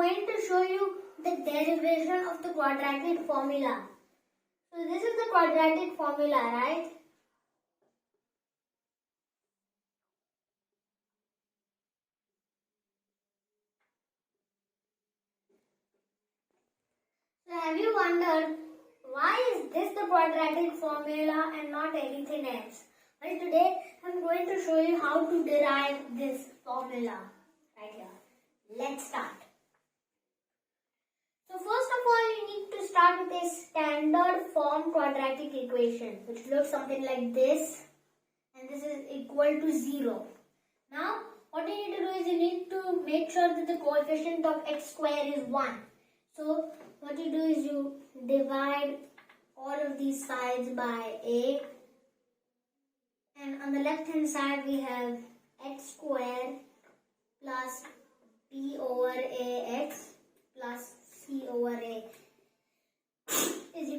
going to show you the derivation of the quadratic formula. So this is the quadratic formula, right? So have you wondered why is this the quadratic formula and not anything else? Well, today I'm going to show you how to derive this formula right here. Let's start. So first of all, you need to start with a standard form quadratic equation, which looks something like this, and this is equal to 0. Now, what you need to do is you need to make sure that the coefficient of x square is 1. So, what you do is you divide all of these sides by a, and on the left hand side we have x square plus b over ax plus c over a is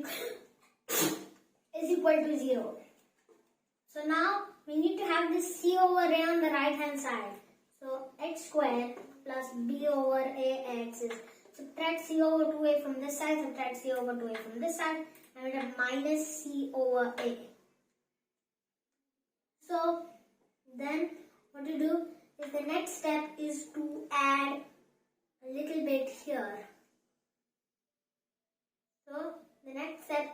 equal to 0. So now we need to have this c over a on the right hand side. So x square plus b over ax is, subtract c over 2a from this side, subtract c over 2a from this side, and we have minus c over a. So then what you do is the next step is to add a little bit here. So the next step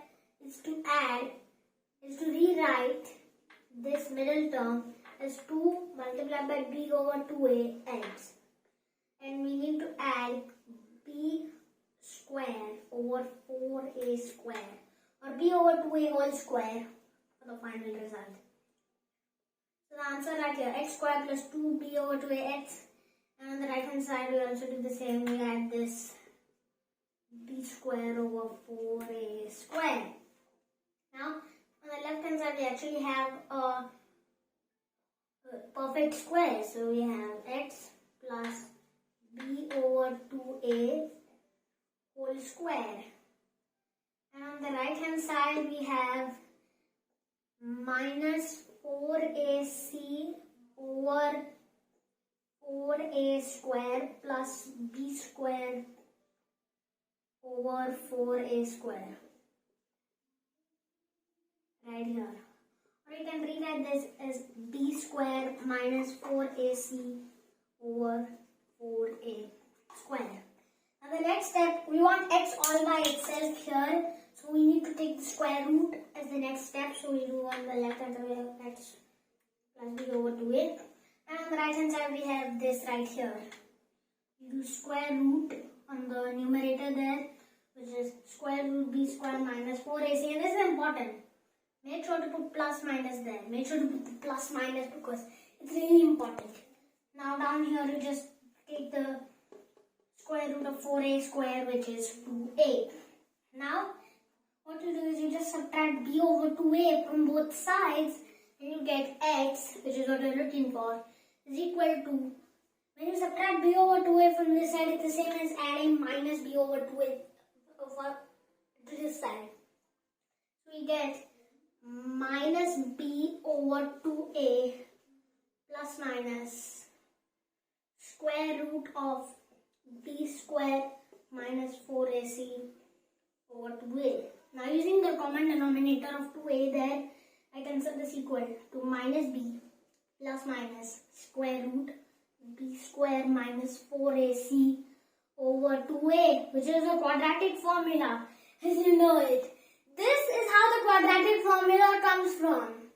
is to rewrite this middle term as 2 multiplied by b over 2ax, and we need to add b square over 4a square, or b over 2a whole square for the final result. So the answer right here, x square plus 2b over 2ax, and on the right hand side we also do the same, we add this b square over 4a square. Now on the left hand side we actually have a perfect square, so we have x plus b over 2a whole square, and on the right hand side we have minus 4ac over 4a square plus b square over 4a square right here. Or you can rewrite this as b square minus 4ac over 4a square. Now the next step, we want x all by itself here, so we need to take the square root as the next step. So we do on the left hand side we have x plus b over 2a, and on the right hand side we have this right here. You do square root on the numerator there, which is square root b square minus 4ac, and this is important. Make sure to put plus minus there. Make sure to put the plus minus because it's really important. Now down here you just take the square root of 4a square, which is 2a. Now what you do is you just subtract b over 2a from both sides, and you get x, which is what you're looking for, is equal to, when you subtract b over 2a from this side, it's the same as adding minus b over 2a over to this side. So we get minus b over 2a plus minus square root of b square minus 4ac over 2a. Now using the common denominator of 2a there, I can set this equal to minus b plus minus square root b square minus 4ac over 2a, which is a quadratic formula, as you know it. This is how the quadratic formula comes from.